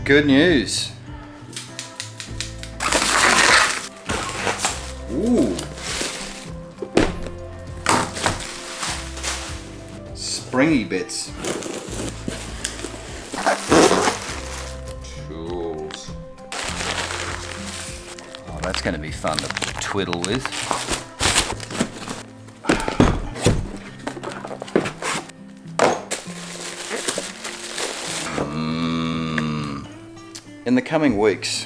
good news. Ooh. Springy bits. Tools. Oh, that's going to be fun to twiddle with. In the coming weeks,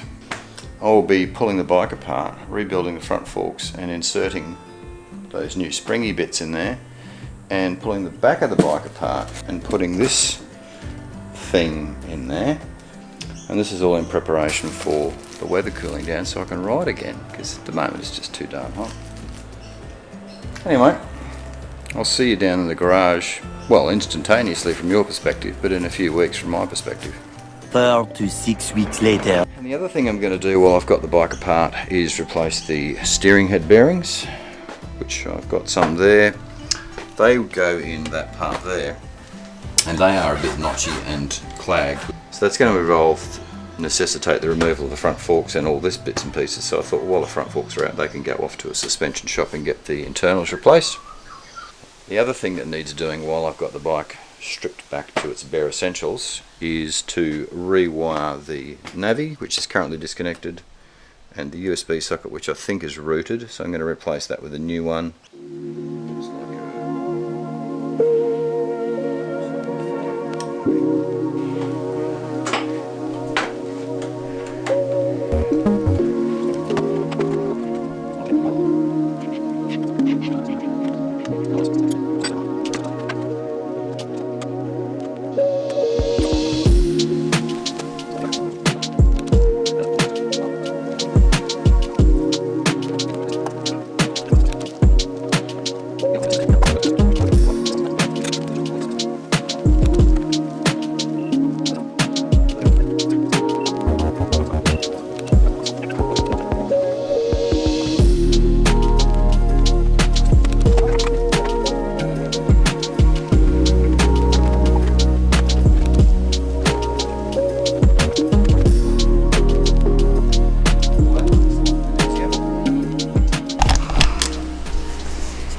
I'll be pulling the bike apart, rebuilding the front forks and inserting those new springy bits in there, and pulling the back of the bike apart and putting this thing in there. And this is all in preparation for the weather cooling down so I can ride again, because at the moment it's just too darn hot. Anyway, I'll see you down in the garage, well, instantaneously from your perspective, but in a few weeks from my perspective. 4 to 6 weeks later. And the other thing I'm going to do while I've got the bike apart is replace the steering head bearings, which I've got some there. They go in that part there, and they are a bit notchy and clagged. So that's going to necessitate the removal of the front forks and all this bits and pieces. So I thought, well, while the front forks are out, they can go off to a suspension shop and get the internals replaced. The other thing that needs doing while I've got the bike stripped back to its bare essentials is to rewire the Navi, which is currently disconnected, and the USB socket, which I think is routed, so I'm going to replace that with a new one.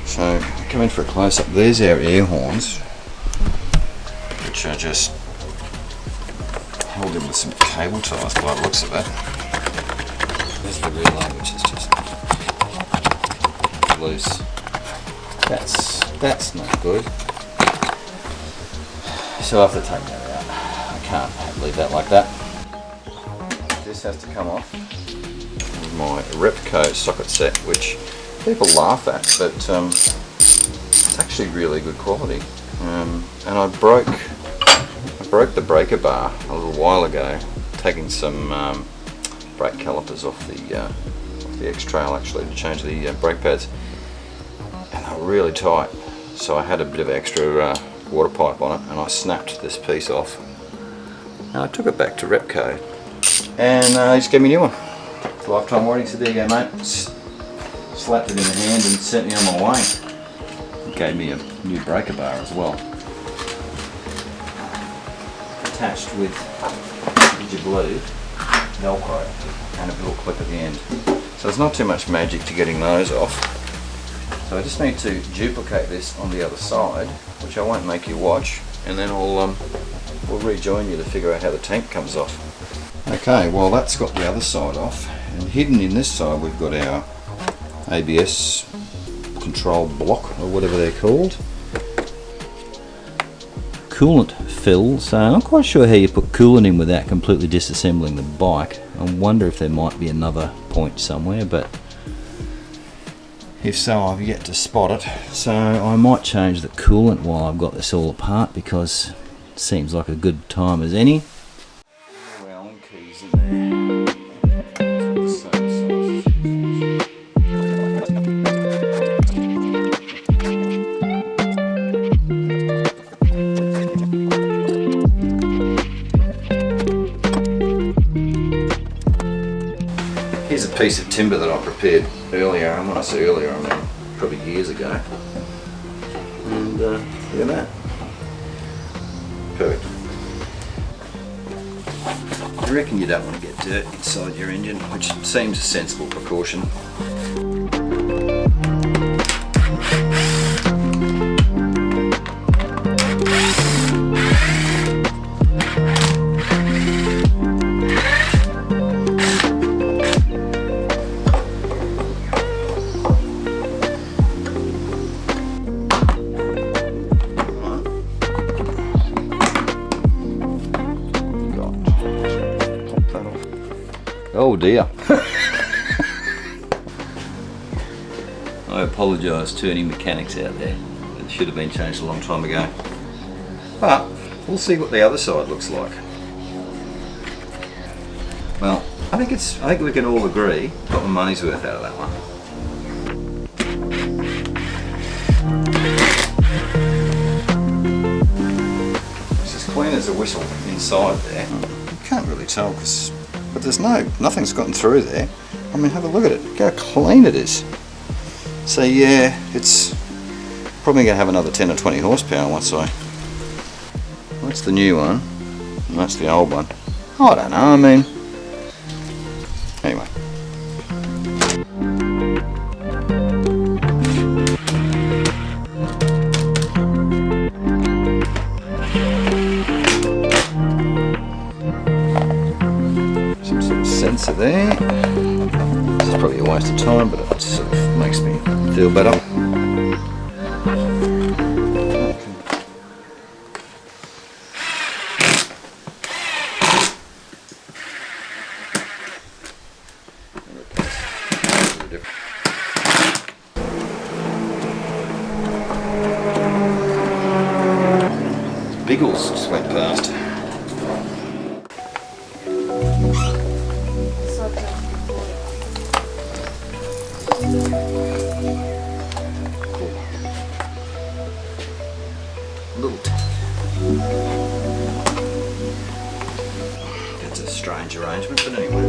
So, come in for a close-up. There's our air horns, which are just held in with some cable ties by the looks of it. There's the relay, which is just loose. That's not good. So I'll have to take that out. I can't leave that like that. This has to come off. My Repco socket set, which people laugh at, but it's actually really good quality. And I broke the breaker bar a little while ago, taking some brake calipers off the X-Trail actually to change the brake pads, and they were really tight. So I had a bit of extra water pipe on it, and I snapped this piece off. And I took it back to Repco, and he just gave me a new one. It's lifetime warranty. So there you go, mate. Slapped it in the hand and sent me on my way. Gave me a new breaker bar as well. Attached with, would you believe, Velcro and a little clip at the end. So there's not too much magic to getting those off. So I just need to duplicate this on the other side, which I won't make you watch, and then we'll rejoin you to figure out how the tank comes off. Okay, well that's got the other side off, and hidden in this side we've got our ABS control block, or whatever they're called. Coolant fill, so I'm not quite sure how you put coolant in without completely disassembling the bike. I wonder if there might be another point somewhere, but if so, I've yet to spot it. So I might change the coolant while I've got this all apart, because it seems like a good time as any. Allen keys in there. Here's a piece of timber that I prepared earlier, and when I say earlier I mean probably years ago. And look at that. Perfect. I reckon you don't want to get dirt inside your engine, which seems a sensible precaution. Oh dear. I apologise to any mechanics out there. It should have been changed a long time ago. But we'll see what the other side looks like. Well, I think we can all agree got my money's worth out of that one. It's as clean as a whistle inside there. You can't really tell but there's nothing's gotten through there. I mean, have a look at it. Look how clean it is. So yeah, it's probably going to have another 10 or 20 horsepower once that's the new one, and that's the old one. I don't know, I mean, anyway. Sensor there. This is probably a waste of time, but it sort of makes me feel better. Biggles just went past. That's a strange arrangement, but anyway.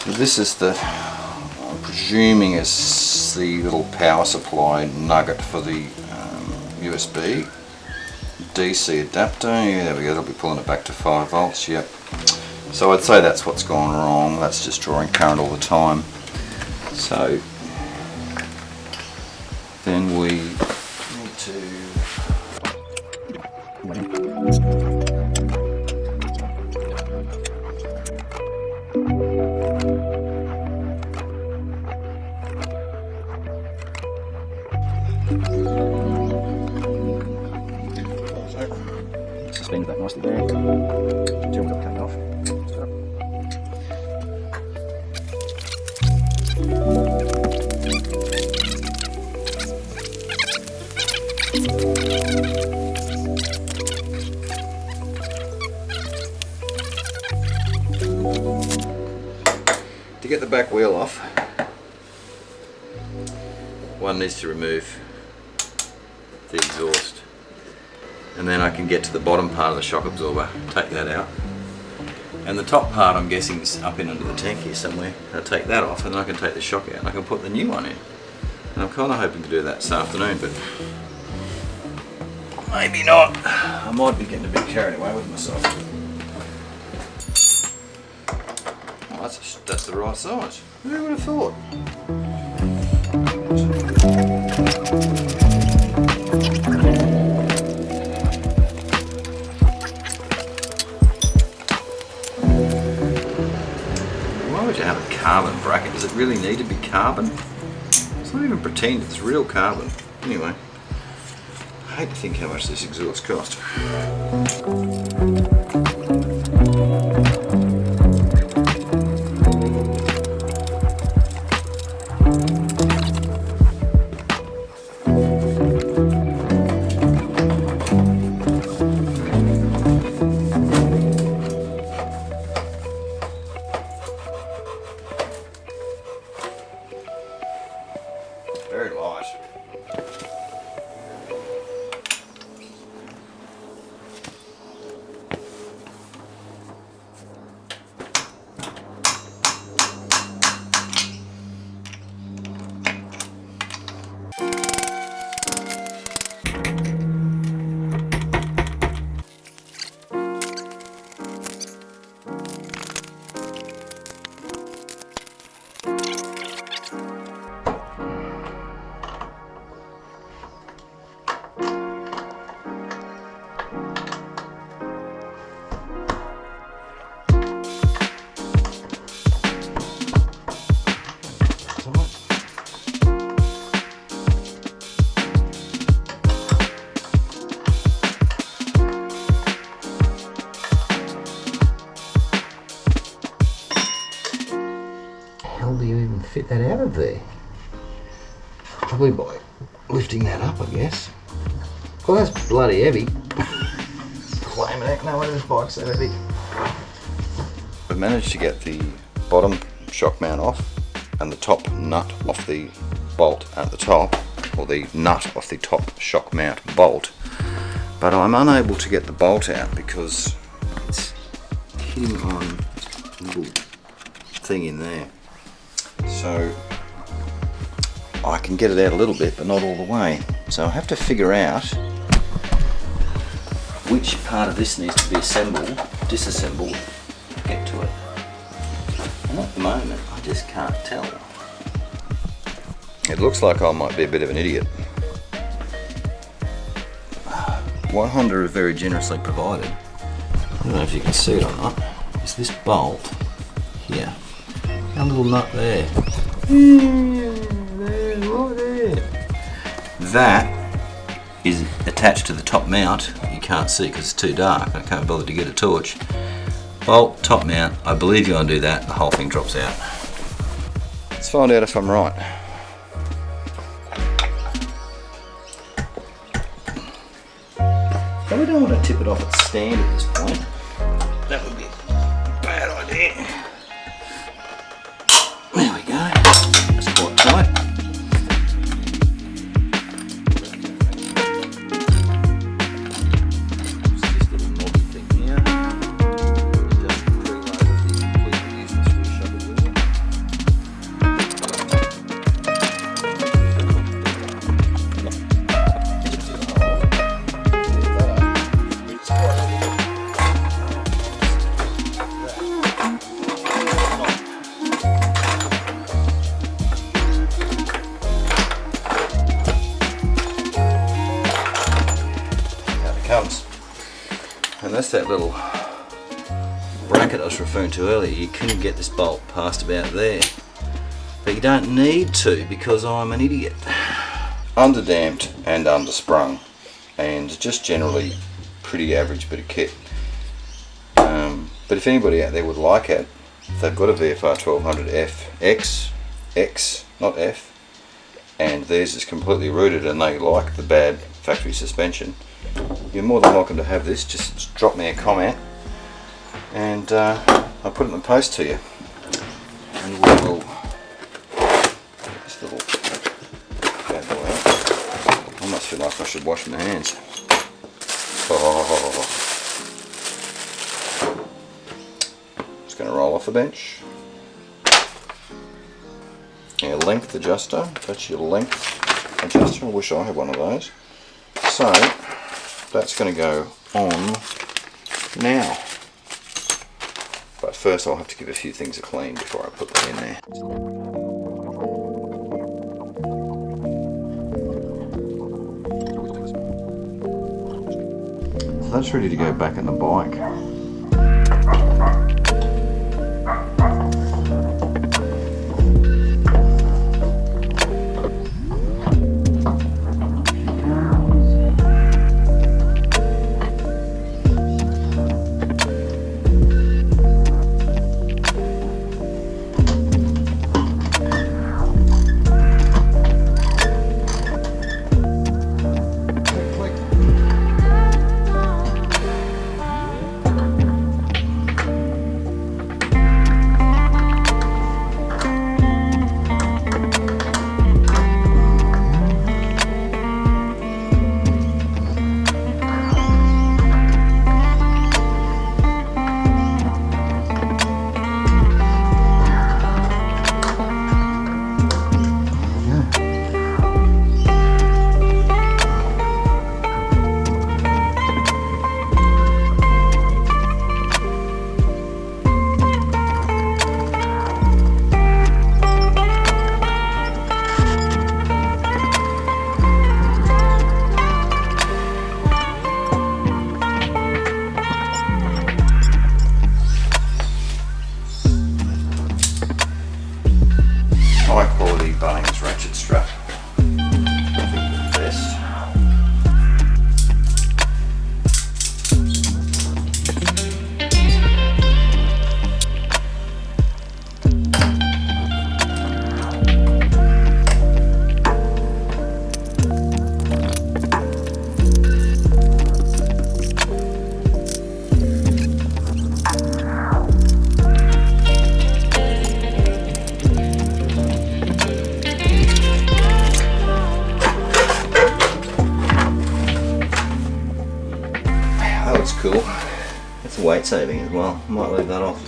This is the, I'm presuming is the little power supply nugget for the USB DC adapter. Yeah, there we go, it'll be pulling it back to 5 volts, yep. So I'd say that's what's gone wrong, that's just drawing current all the time. So then we need to suspend that nicely there until we've cut it off. To get the back wheel off, one needs to remove the exhaust, and then I can get to the bottom part of the shock absorber, take that out, and the top part I'm guessing is up in under the tank here somewhere. I'll take that off and then I can take the shock out and I can put the new one in. And I'm kind of hoping to do that this afternoon, but maybe not. I might be getting a bit carried away with myself. Oh, that's the right size. Who would have thought? Why would you have a carbon bracket? Does it really need to be carbon? It's not even pretend, it's real carbon. Anyway, I hate to think how much this exhaust cost. hell do you even fit that out of there? Probably by lifting that up, I guess. Well, that's bloody heavy. Claiming heck, no wonder this bike's so heavy. I've managed to get the bottom shock mount off and the top nut off the bolt at the top, or the nut off the top shock mount bolt, but I'm unable to get the bolt out because it's hitting on a little thing in there. So I can get it out a little bit, but not all the way. So I have to figure out which part of this needs to be assembled, disassembled, to get to it. And at the moment, I just can't tell. It looks like I might be a bit of an idiot. What Honda have very generously provided, I don't know if you can see it or not, is this bolt here. A little nut there. There, right there. That is attached to the top mount. You can't see because it's too dark. I can't bother to get a torch. Bolt, top mount. I believe you undo that, the whole thing drops out. Let's find out if I'm right. So we don't want to tip it off its stand at this point. That would be a bad idea. There we go. That's quite tight. And that's that little bracket I was referring to earlier. You couldn't get this bolt past about there, but you don't need to because I'm an idiot. Underdamped and undersprung, and just generally pretty average bit of kit. But if anybody out there would like it, if they've got a VFR1200X, X, not F, and theirs is completely rooted and they like the bad factory suspension, you're more than welcome to have this. Just drop me a comment and I'll put it in the post to you, and we will get this little bad boy out. I almost feel like I should wash my hands. Oh. Just going to roll off the bench. Yeah, length adjuster. That's your length adjuster. I wish I had one of those. So that's going to go on now. But first I'll have to give a few things a clean before I put them in there. So that's ready to go back in the bike. weight saving as well. Might leave that off.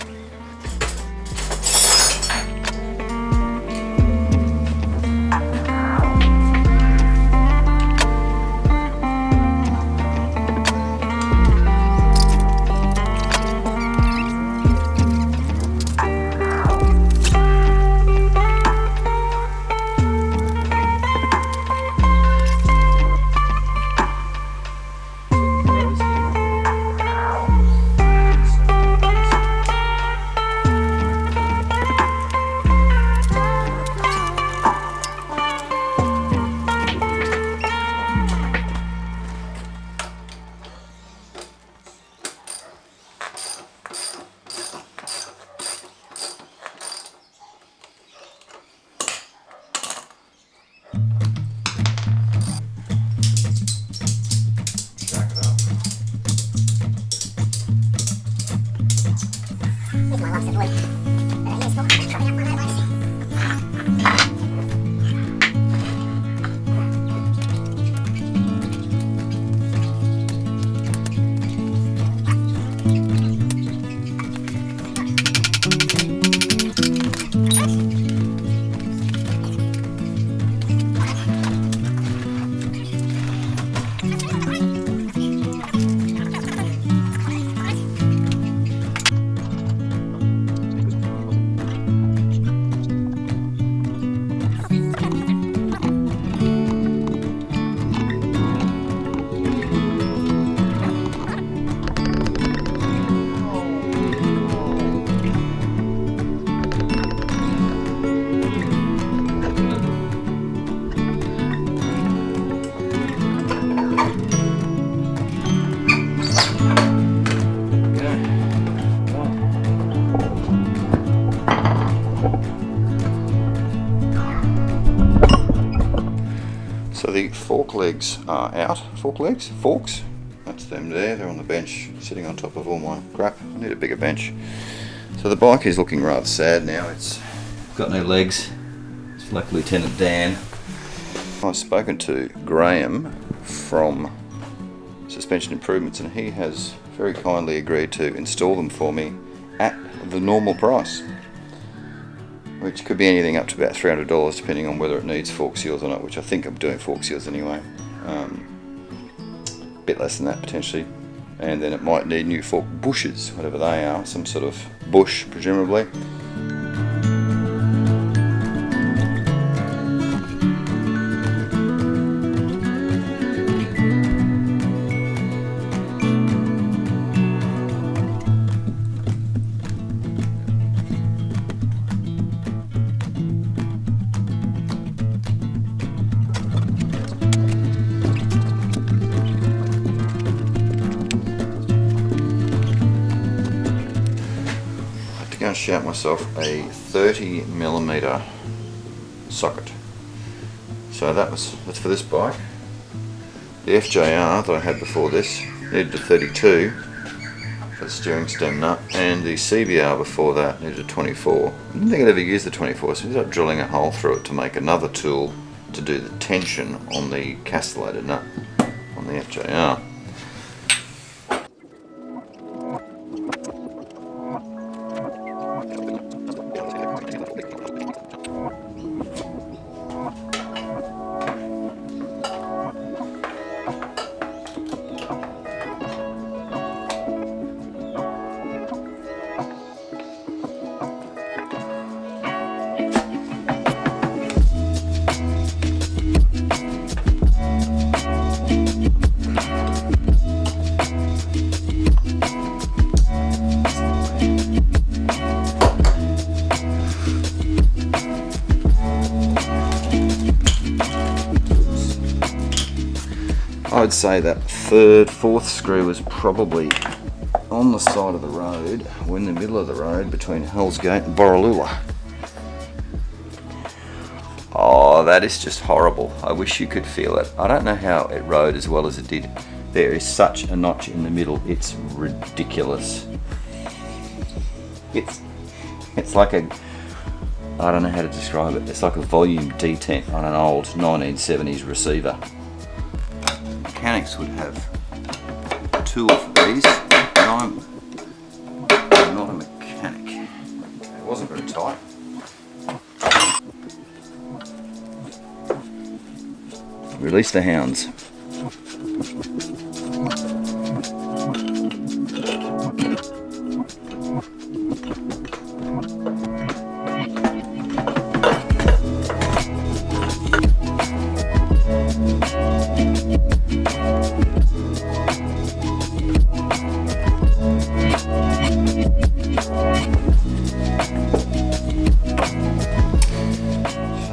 So the fork legs are out. Forks. That's them there. They're on the bench, sitting on top of all my crap. I need a bigger bench. So the bike is looking rather sad now. It's got no legs. It's like Lieutenant Dan. I've spoken to Graham from Suspension Improvements, and he has very kindly agreed to install them for me at the normal price, which could be anything up to about $300 depending on whether it needs fork seals or not, which I think I'm doing fork seals anyway. A bit less than that potentially, and then it might need new fork bushes, whatever they are, some sort of bush presumably. Going to shout myself a 30mm socket. So that's for this bike. The FJR that I had before this needed a 32 for the steering stem nut, and the CBR before that needed a 24. I didn't think I'd ever use the 24, so I ended up drilling a hole through it to make another tool to do the tension on the castellated nut on the FJR. I'd say that fourth screw was probably on the side of the road, or in the middle of the road between Hell's Gate and Borroloola. Oh, that is just horrible. I wish you could feel it. I don't know how it rode as well as it did. There is such a notch in the middle, it's ridiculous. It's like a, I don't know how to describe it, it's like a volume detent on an old 1970s receiver. Mechanics would have a tool for these, and I'm release the hounds.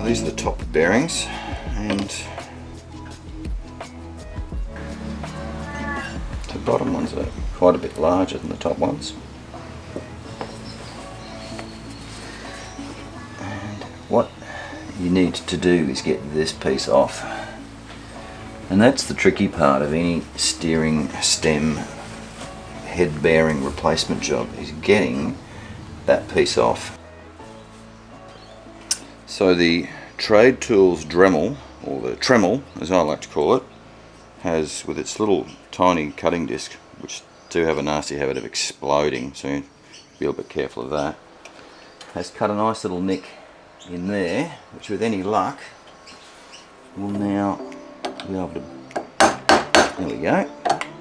These are the top bearings, and the bottom ones are quite a bit larger than the top ones. And what you need to do is get this piece off, and that's the tricky part of any steering stem head bearing replacement job, is getting that piece off. So the Trade Tools Dremel, or the Tremel as I like to call it, has, with its little tiny cutting disc, which do have a nasty habit of exploding, so be a little bit careful of that, has cut a nice little nick in there, which with any luck will now be able to, there we go,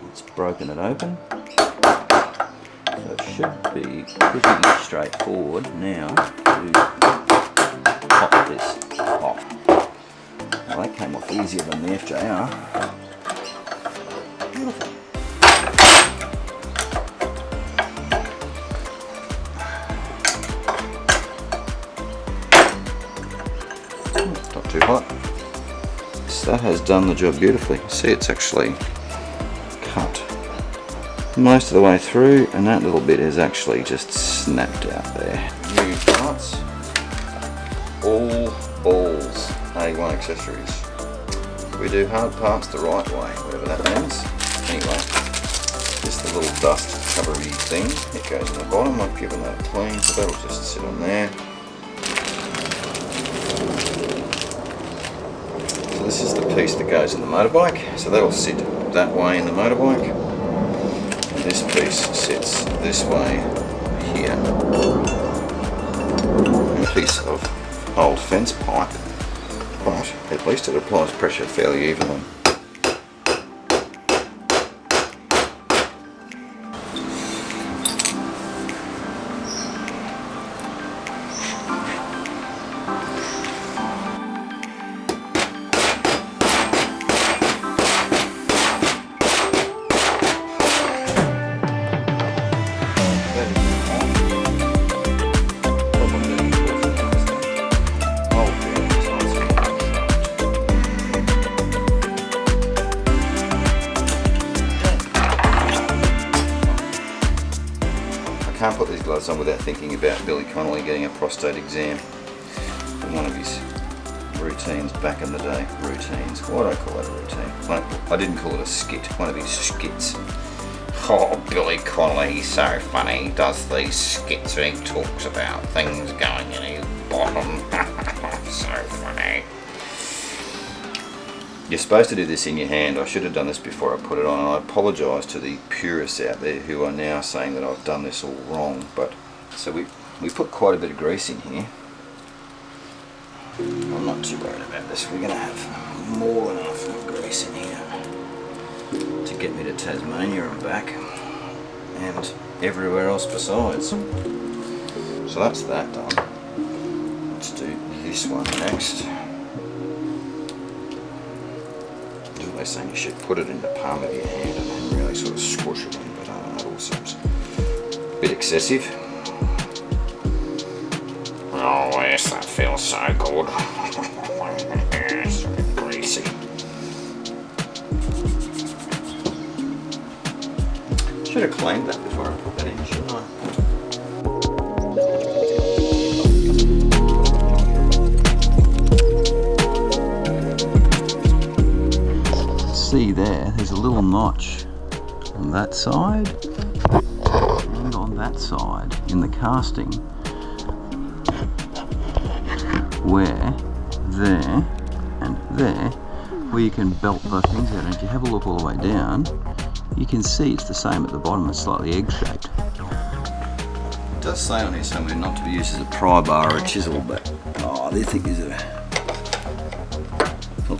it's broken it open. So it should be pretty straightforward now to pop this off. Well, that came off easier than the FJR. Beautiful. Not too hot. So that has done the job beautifully. See, it's actually cut most of the way through, and that little bit is actually just snapped out there. New parts. All balls, A1 accessories. We do hard parts the right way, whatever that means. Anyway, just the little dust covery thing, it goes in the bottom. I've given that a clean, so that'll just sit on there. So this is the piece that goes in the motorbike, so that'll sit that way in the motorbike. And this piece sits this way here. A piece of old fence pipe, but at least it applies pressure fairly evenly. I can't put these gloves on without thinking about Billy Connolly getting a prostate exam. One of his routines back in the day. Routines. Why do I call that a routine? I didn't call it a skit. One of his skits. Oh, Billy Connolly, he's so funny. He does these skits and he talks about things going in his bottom. So funny. You're supposed to do this in your hand. I should have done this before I put it on, and I apologise to the purists out there who are now saying that I've done this all wrong. But so we put quite a bit of grease in here. I'm not too worried about this. We're going to have more than enough grease in here to get me to Tasmania and back, and everywhere else besides. So that's that done. Let's do this one next. They're saying you should put it in the palm of your hand and then really sort of squish it in, but I don't know, it all seems a bit excessive. Oh yes, that feels so good. It's greasy. Should have cleaned that before I put that in, shouldn't I? See there's a little notch on that side and on that side in the casting, where there and there, where you can belt the things out. And if you have a look all the way down, you can see it's the same at the bottom. It's slightly egg-shaped. It does say on here somewhere not to be used as a pry bar or a chisel, but oh, this thing is a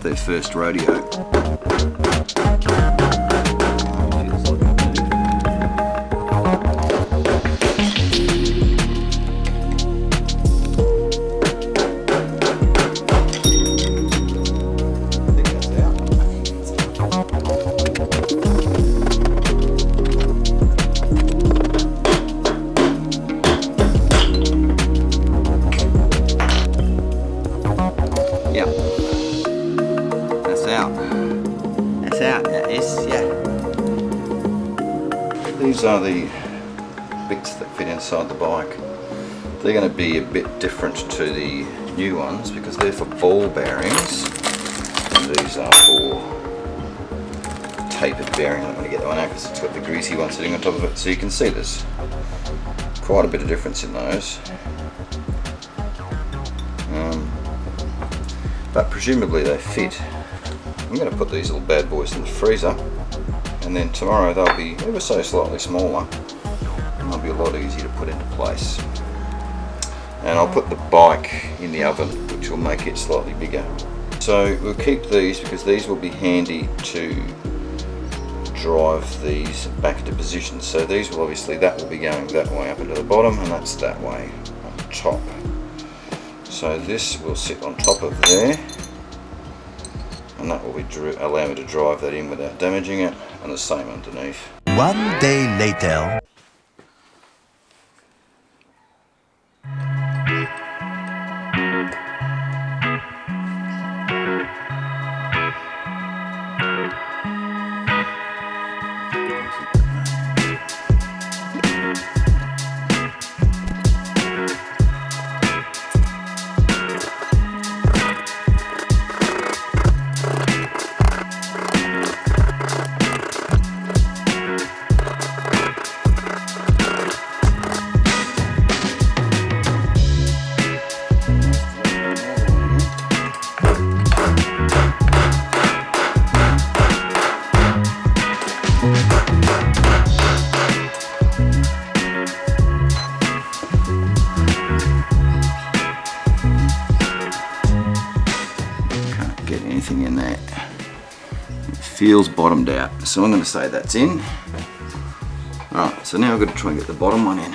their first rodeo. These are the bits that fit inside the bike. They're going to be a bit different to the new ones because they're for ball bearings. And these are for tapered bearing. I'm going to get that one out because it's got the greasy one sitting on top of it. So you can see there's quite a bit of difference in those. But presumably they fit. I'm going to put these little bad boys in the freezer, and then tomorrow they'll be ever so slightly smaller and they'll be a lot easier to put into place. And I'll put the bike in the oven, which will make it slightly bigger. So we'll keep these because these will be handy to drive these back into position. So these will obviously, that will be going that way up into the bottom, and that's that way on top. So this will sit on top of there, and that will be allow me to drive that in without damaging it, and the same underneath. 1 day later. In there, it feels bottomed out, so I'm going to say that's in. Alright, so now I've got to try and get the bottom one in.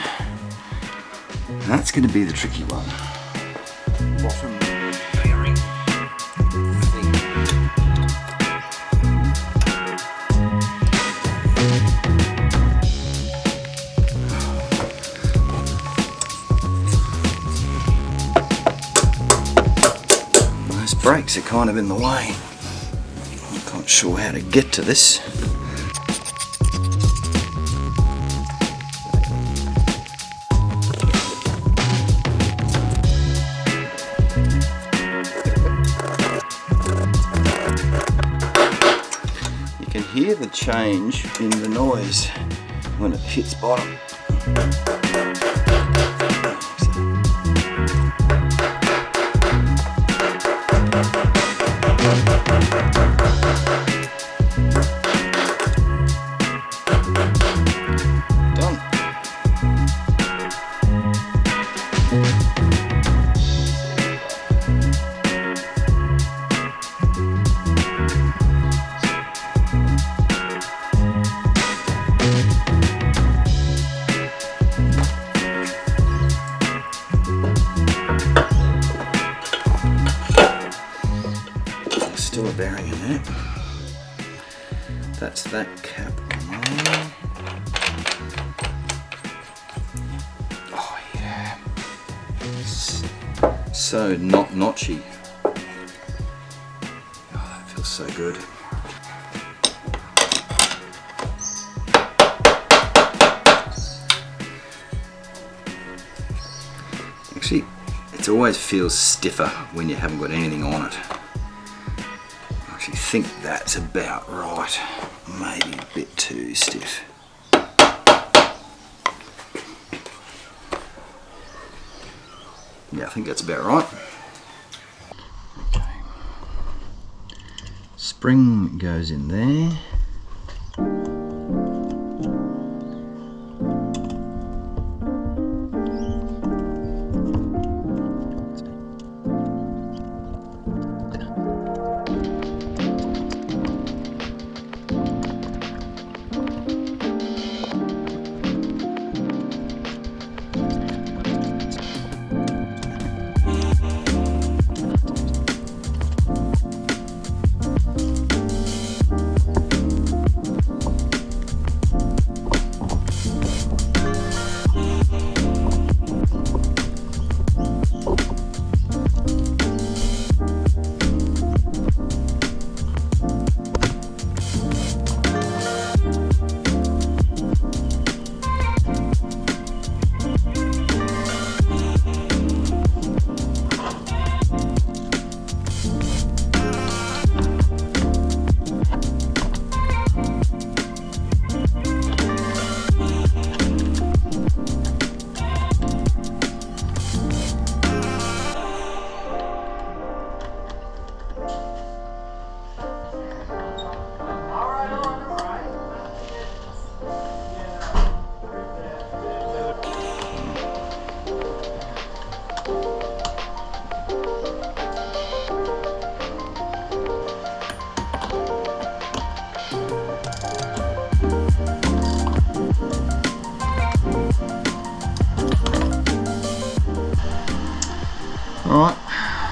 That's going to be the tricky one. Bottom bearing thing. Those brakes are kind of in the way. I'm not sure how to get to this. You can hear the change in the noise when it hits bottom. Still a bearing in there. That's that cap on. Oh yeah. So not notchy. Oh, that feels so good. Actually, it always feels stiffer when you haven't got anything on it. I think that's about right, maybe a bit too stiff. Yeah, I think that's about right. Okay. Spring goes in there.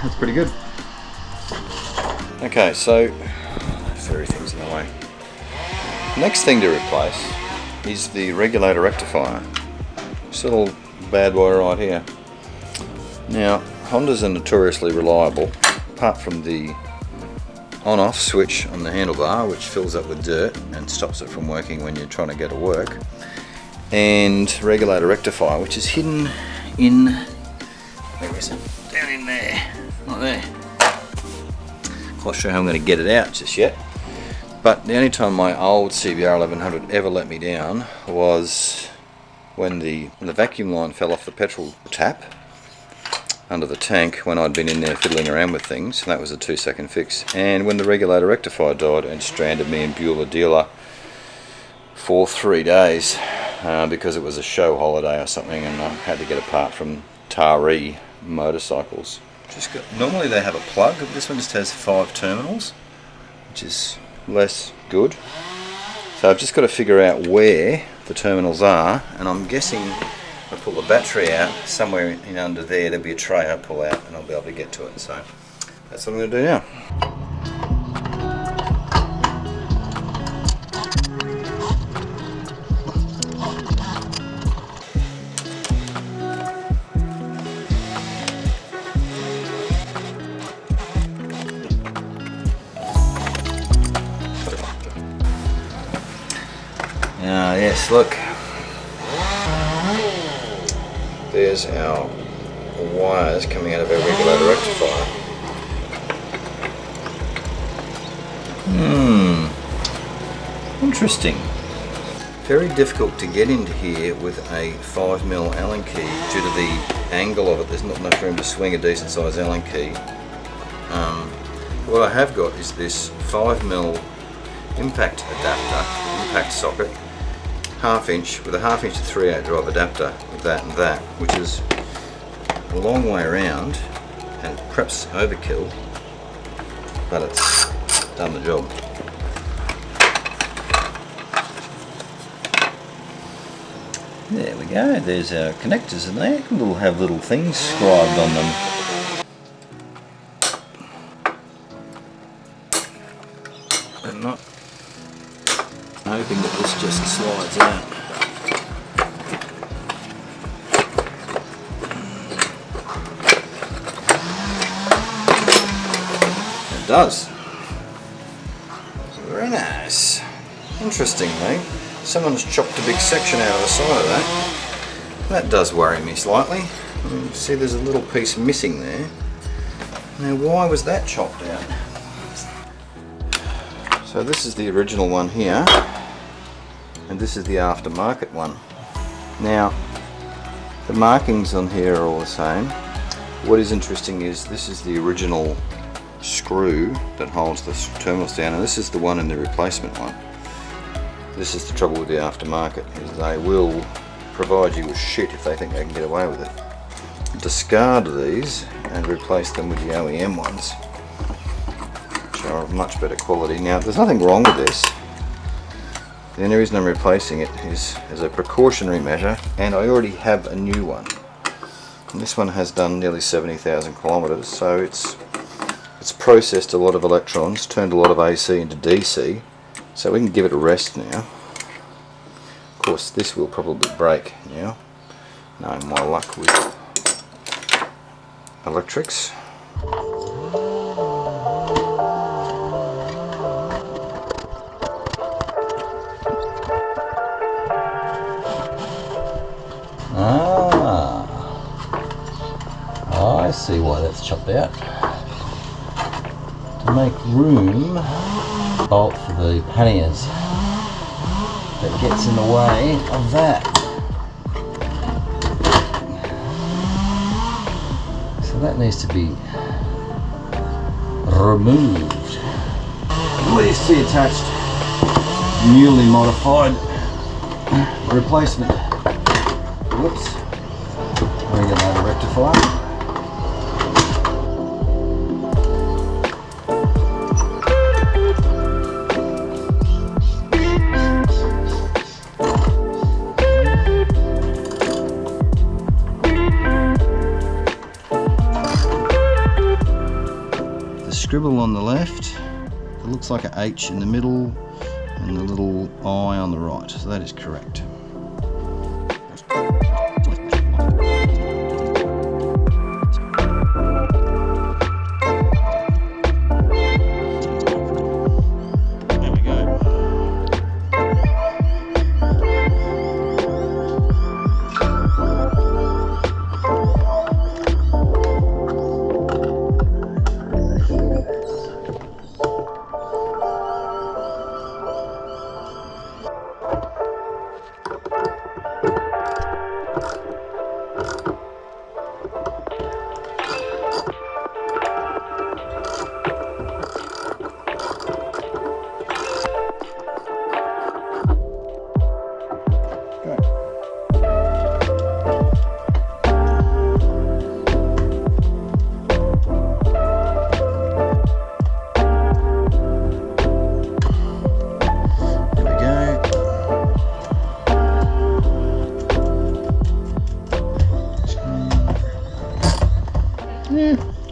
that's pretty good. Okay, so everything's in the way. Next thing to replace is the regulator rectifier. This little bad boy right here. Now, Hondas are notoriously reliable, apart from the on-off switch on the handlebar, which fills up with dirt and stops it from working when you're trying to go to work, and regulator rectifier, which is hidden in, where is it? Down in there, not there. Quite sure how I'm going to get it out just yet. But the only time my old CBR 1100 ever let me down was when the vacuum line fell off the petrol tap under the tank when I'd been in there fiddling around with things, and that was a 2-second fix. And when the regulator rectifier died and stranded me in Beulah Dealer for 3 days because it was a show holiday or something, and I had to get a part from Taree Motorcycles. Normally they have a plug, but this one just has 5 terminals, which is less good. So I've just got to figure out where the terminals are, and I'm guessing I pull the battery out somewhere in under there. There'll be a tray I pull out and I'll be able to get to it. So that's what I'm going to do now. Yes, look, there's our wires coming out of our regulator rectifier. Interesting. Very difficult to get into here with a 5mm Allen key due to the angle of it. There's not enough room to swing a decent sized Allen key. What I have got is this 5mm impact adapter, impact socket, 1/2 inch with a 1/2 inch to 3/8 drive adapter with that and that, which is a long way around and perhaps overkill, but it's done the job. There we go, there's our connectors in there. We'll have little things scribed on them. I'm not hoping that this just slides out. It does. Very nice. Interestingly, someone's chopped a big section out of the side of that. That does worry me slightly. You see there's a little piece missing there. Now why was that chopped out? So this is the original one here, and this is the aftermarket one. Now the markings on here are all the same. What is interesting is this is the original screw that holds the terminals down, and this is the one in the replacement one. This is the trouble with the aftermarket, is they will provide you with shit if they think they can get away with it. Discard these and replace them with the OEM ones, which are of much better quality. Now there's nothing wrong with this. The only reason I'm replacing it is as a precautionary measure, and I already have a new one. And this one has done nearly 70,000 kilometers, so it's processed a lot of electrons, turned a lot of AC into DC, so we can give it a rest now. Of course this will probably break now, knowing my luck with electrics. I see why that's chopped out. To make room bolt for the panniers that gets in the way of that. So that needs to be removed. Please see attached newly modified replacement. Whoops. Regulator rectifier. scribble on the left, it looks like an H in the middle, and the little I on the right. So that is correct. There we go.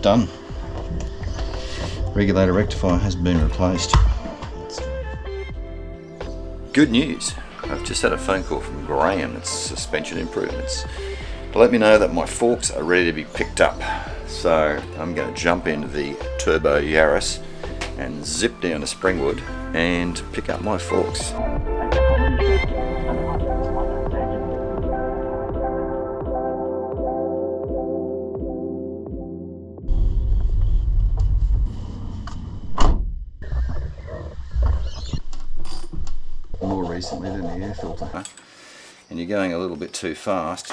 Done. Regulator rectifier has been replaced. Good news. I've just had a phone call from Graham at Suspension Improvements to let me know that my forks are ready to be picked up. So I'm going to jump into the Turbo Yaris and zip down to Springwood and pick up my forks. More recently than the air filter, and you're going a little bit too fast,